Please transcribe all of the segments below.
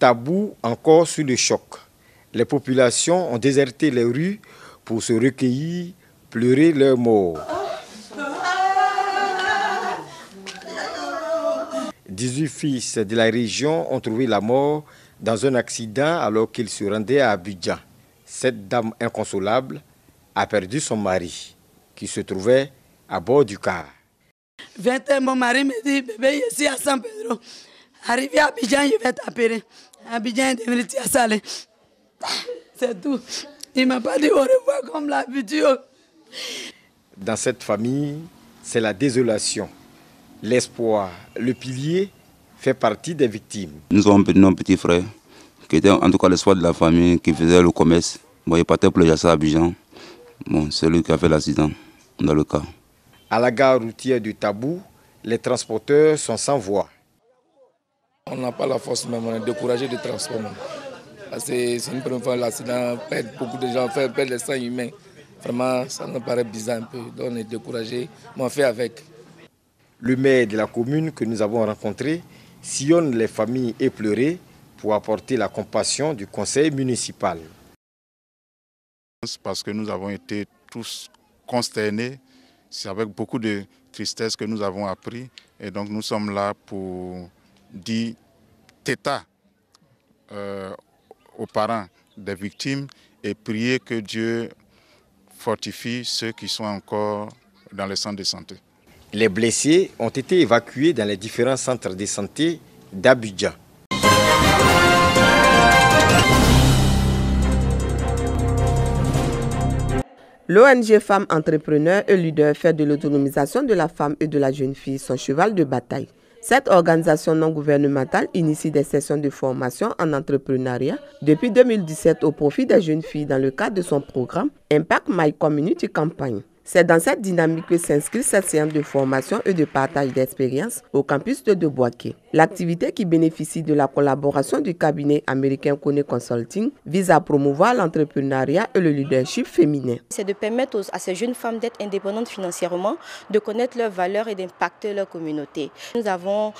Tabou encore sous le choc. Les populations ont déserté les rues pour se recueillir, pleurer leurs morts. 18 fils de la région ont trouvé la mort dans un accident alors qu'ils se rendaient à Abidjan. Cette dame inconsolable a perdu son mari, qui se trouvait à bord du car. 21, mon mari me dit, bébé, ici à San Pedro. Arrivé à Abidjan, je vais t'appeler. Abidjan est devenu à Salé. C'est tout. Il ne m'a pas dit au revoir comme l'habitude. Dans cette famille, c'est la désolation. L'espoir, le pilier, fait partie des victimes. Nous avons nos petits frères, qui étaient en tout cas l'espoir de la famille, qui faisait le commerce. Bon, il partait pour le Jassa à Abidjan. Bon, c'est lui qui a fait l'accident dans le cas. À la gare routière du Tabou, les transporteurs sont sans voix. On n'a pas la force même, on est découragé de transport. C'est une première fois l'accident, perd beaucoup de gens, perd les sangs humains. Vraiment, ça nous paraît bizarre un peu. Donc on est découragé, mais on fait avec. Le maire de la commune que nous avons rencontré sillonne les familles éplorées pour apporter la compassion du conseil municipal. Parce que nous avons été tous consternés, c'est avec beaucoup de tristesse que nous avons appris. Et donc nous sommes là pour dire teta aux parents des victimes et prier que Dieu fortifie ceux qui sont encore dans les centres de santé. Les blessés ont été évacués dans les différents centres de santé d'Abidjan. L'ONG Femmes Entrepreneurs et Leaders fait de l'autonomisation de la femme et de la jeune fille son cheval de bataille. Cette organisation non gouvernementale initie des sessions de formation en entrepreneuriat depuis 2017 au profit des jeunes filles dans le cadre de son programme Impact My Community Campaign. C'est dans cette dynamique que s'inscrit cette séance de formation et de partage d'expériences au campus de Boaké. L'activité qui bénéficie de la collaboration du cabinet américain Kone Consulting vise à promouvoir l'entrepreneuriat et le leadership féminin. C'est de permettre à ces jeunes femmes d'être indépendantes financièrement, de connaître leurs valeurs et d'impacter leur communauté. Nous avons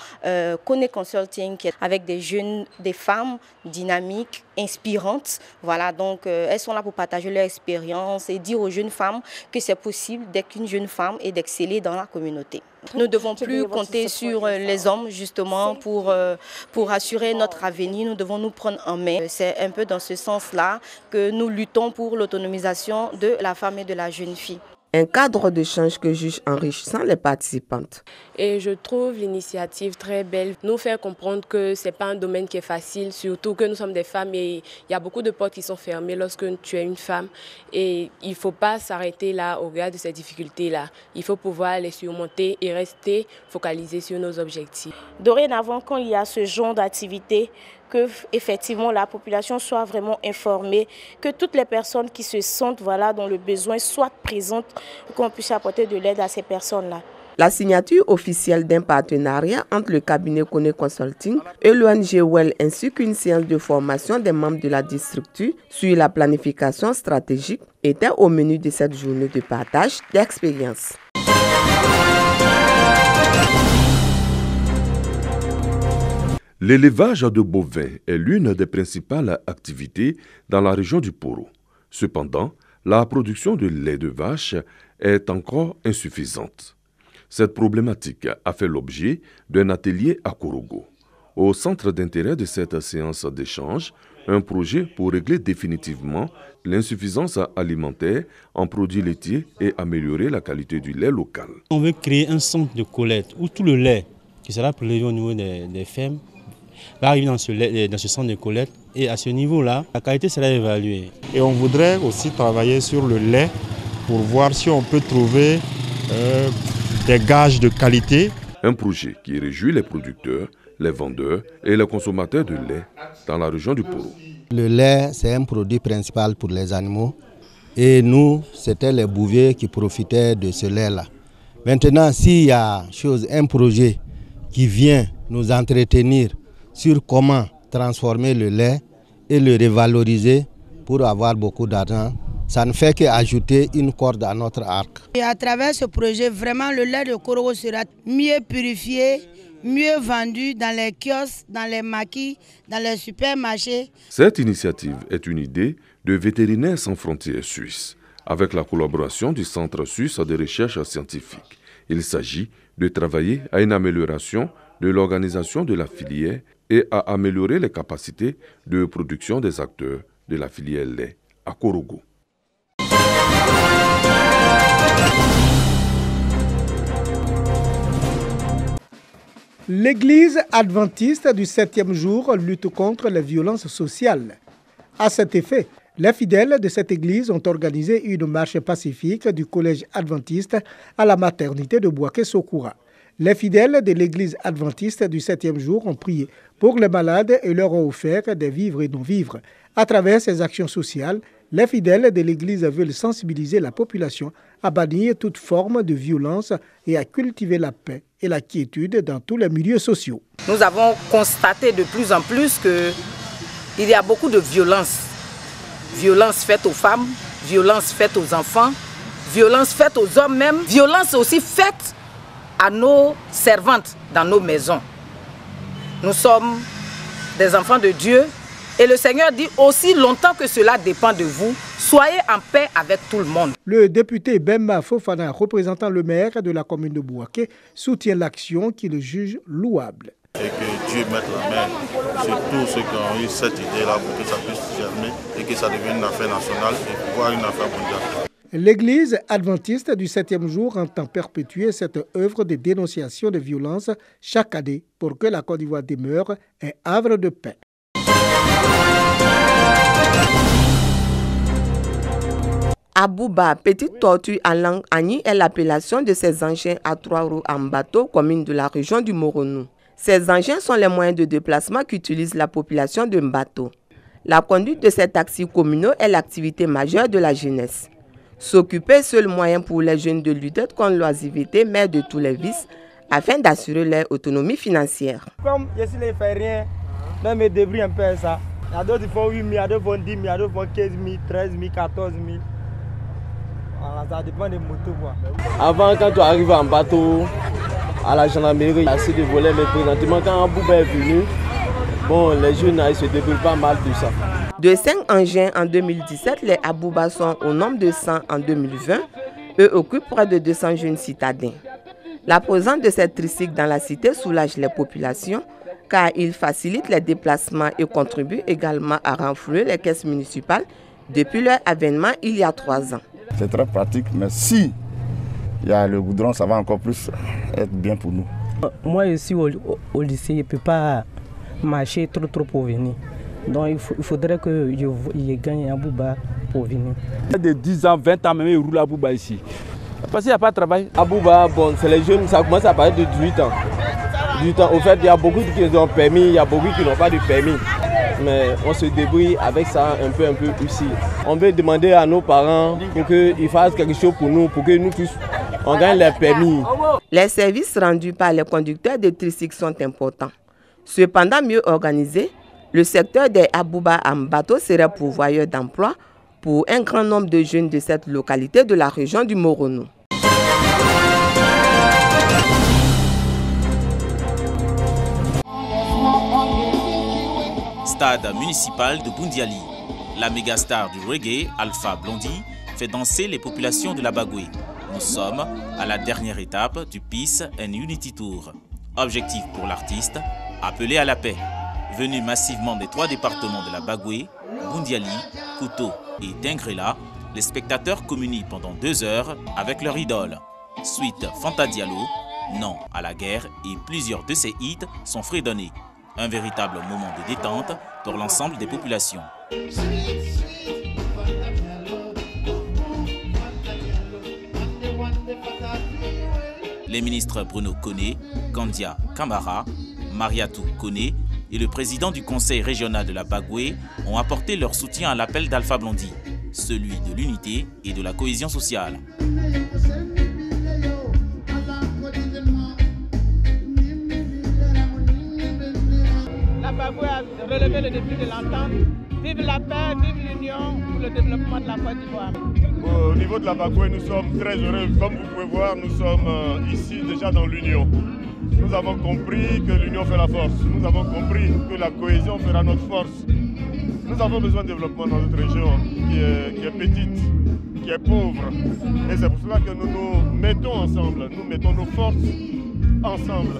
Kone Consulting avec des femmes dynamiques, inspirantes. Voilà, donc elles sont là pour partager leur expérience et dire aux jeunes femmes que c'est possible d'être une jeune femme et d'exceller dans la communauté. Nous ne devons plus compter sur les hommes justement pour assurer notre avenir. Nous devons nous prendre en main. C'est un peu dans ce sens-là que nous luttons pour l'autonomisation de la femme et de la jeune fille. Un cadre d'échange que juge enrichissant les participantes. Et je trouve l'initiative très belle. Nous faire comprendre que ce n'est pas un domaine qui est facile, surtout que nous sommes des femmes et il y a beaucoup de portes qui sont fermées lorsque tu es une femme. Et il ne faut pas s'arrêter là au regard de ces difficultés-là. Il faut pouvoir les surmonter et rester focalisé sur nos objectifs. Dorénavant, quand il y a ce genre d'activité, que effectivement la population soit vraiment informée, que toutes les personnes qui se sentent dans le besoin soient présentes pour qu'on puisse apporter de l'aide à ces personnes-là. La signature officielle d'un partenariat entre le cabinet Kone Consulting et l'ONG Well ainsi qu'une séance de formation des membres de la structure sur la planification stratégique était au menu de cette journée de partage d'expériences. L'élevage de bovins est l'une des principales activités dans la région du Poro. Cependant, la production de lait de vache est encore insuffisante. Cette problématique a fait l'objet d'un atelier à Korogo. Au centre d'intérêt de cette séance d'échange, un projet pour régler définitivement l'insuffisance alimentaire en produits laitiers et améliorer la qualité du lait local. On veut créer un centre de collecte où tout le lait qui sera prélevé au niveau des fermes va arriver dans ce centre de collecte et à ce niveau-là, la qualité sera évaluée. Et on voudrait aussi travailler sur le lait pour voir si on peut trouver des gages de qualité. Un projet qui réjouit les producteurs, les vendeurs et les consommateurs de lait dans la région du Poro. Le lait, c'est un produit principal pour les animaux et nous, c'était les bouviers qui profitaient de ce lait-là. Maintenant, s'il y a un projet qui vient nous entretenir sur comment transformer le lait et le revaloriser pour avoir beaucoup d'argent, ça ne fait qu'ajouter une corde à notre arc. Et à travers ce projet, vraiment le lait de Korogo sera mieux purifié, mieux vendus dans les kiosques, dans les maquis, dans les supermarchés. Cette initiative est une idée de Vétérinaires sans frontières suisses, avec la collaboration du Centre suisse de recherche scientifique. Il s'agit de travailler à une amélioration de l'organisation de la filière et à améliorer les capacités de production des acteurs de la filière lait à Korogo. L'Église adventiste du 7e jour lutte contre les violences sociales. À cet effet, les fidèles de cette église ont organisé une marche pacifique du collège adventiste à la maternité de Bouaké-Sokoura. Les fidèles de l'église adventiste du 7e jour ont prié pour les malades et leur ont offert des vivres et non-vivres. À travers ces actions sociales, les fidèles de l'église veulent sensibiliser la population à bannir toute forme de violence et à cultiver la paix et la quiétude dans tous les milieux sociaux. Nous avons constaté de plus en plus qu'il y a beaucoup de violence. Violence faite aux femmes, violence faite aux enfants, violence faite aux hommes même, violence aussi faite à nos servantes dans nos maisons. Nous sommes des enfants de Dieu et le Seigneur dit aussi longtemps que cela dépend de vous, soyez en paix avec tout le monde. Le député Bemba Fofana, représentant le maire de la commune de Bouaké, soutient l'action qu'il juge louable. Et que Dieu mette la main sur tous ceux qui ont eu cette idée-là pour que ça puisse germer et que ça devienne une affaire nationale et voire une affaire mondiale. L'Église adventiste du 7e jour entend perpétuer cette œuvre de dénonciation de violence chaque année pour que la Côte d'Ivoire demeure un havre de paix. Abouba, petite tortue en langue ani, est l'appellation de ces engins à 3 roues en bateau, commune de la région du Moronou. Ces engins sont les moyens de déplacement qu'utilise la population de Mbato. La conduite de ces taxis communaux est l'activité majeure de la jeunesse. S'occuper, seul moyen pour les jeunes de lutter contre l'oisiveté, mais de tous les vices, afin d'assurer leur autonomie financière. Comme je suis les fais rien, je me débrouille un peu à ça. Il y a d'autres qui font 8 000, il y a d'autres qui font 10 000, il y a d'autres qui font 15 000, 13 000, 14 000. Voilà, ça dépend des motos. Quoi. Avant, quand tu arrives en bateau, à la gendarmerie, il y a assez de volets, mais présentement, quand Abouba est venu, bon, les jeunes ils se débrouillent pas mal de ça. De 5 engins en 2017, les Abouba sont au nombre de 100 en 2020. Eux occupent près de 200 jeunes citadins. La présence de ces tricycles dans la cité soulage les populations car ils facilitent les déplacements et contribuent également à renflouer les caisses municipales depuis leur avènement il y a 3 ans. C'est très pratique, mais si il y a le goudron, ça va encore plus être bien pour nous. Moi, ici au lycée, je ne peux pas marcher trop pour venir. Donc il faudrait que je gagne un Abouba pour venir. De 10 ans, 20 ans, même il roule Abouba ici. Parce qu'il n'y a pas de travail. Abouba, bon, c'est les jeunes, ça commence à partir de 18 ans. 18 ans. Au fait, il y a beaucoup qui ont permis, il y a beaucoup qui n'ont pas de permis. Mais on se débrouille avec ça un peu ici. On veut demander à nos parents pour qu'ils fassent quelque chose pour nous, pour que nous tous, on gagne les permis. Les services rendus par les conducteurs de tricycles sont importants. Cependant, mieux organisés, le secteur des Abouba en bateau serait pourvoyeur d'emploi pour un grand nombre de jeunes de cette localité de la région du Moronou. Stade municipal de Boundiali. La mégastar du reggae, Alpha Blondy, fait danser les populations de la Bagoué. Nous sommes à la dernière étape du Peace and Unity Tour. Objectif pour l'artiste, appeler à la paix. Venu massivement des 3 départements de la Bagoué, Boundiali, Kouto et Dingrela, les spectateurs communient pendant 2 heures avec leur idole. Suite Fanta Diallo, non à la guerre et plusieurs de ses hits sont fredonnés. Un véritable moment de détente pour l'ensemble des populations. Les ministres Bruno Koné, Kandia Kamara, Mariatou Koné et le président du conseil régional de la Bagoué ont apporté leur soutien à l'appel d'Alpha Blondy, celui de l'unité et de la cohésion sociale. La Bagoué a relevé le défi de l'entente. Vive la paix, vive l'union pour le développement de la Côte d'Ivoire. Au niveau de la Bagoué, nous sommes très heureux. Comme vous pouvez voir, nous sommes ici déjà dans l'union. Nous avons compris que l'union fait la force. Nous avons compris que la cohésion fera notre force. Nous avons besoin de développement dans notre région qui est petite, qui est pauvre. Et c'est pour cela que nous nous mettons ensemble. Nous mettons nos forces ensemble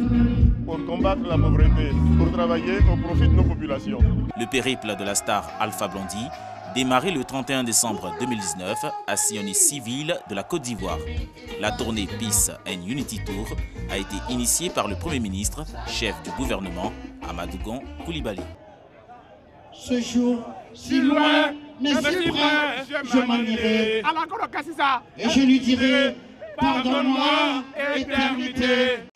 pour combattre la pauvreté, pour travailler au profit de nos populations. Le périple de la star Alpha Blondy, démarré le 31 décembre 2019 à Sioni-Civil de la Côte d'Ivoire. La tournée Peace and Unity Tour a été initiée par le Premier ministre, chef du gouvernement, Amadou Gon Coulibaly. Ce jour, si loin, mais si près, je m'en irai. Et je lui dirai, pardonne-moi, éternité.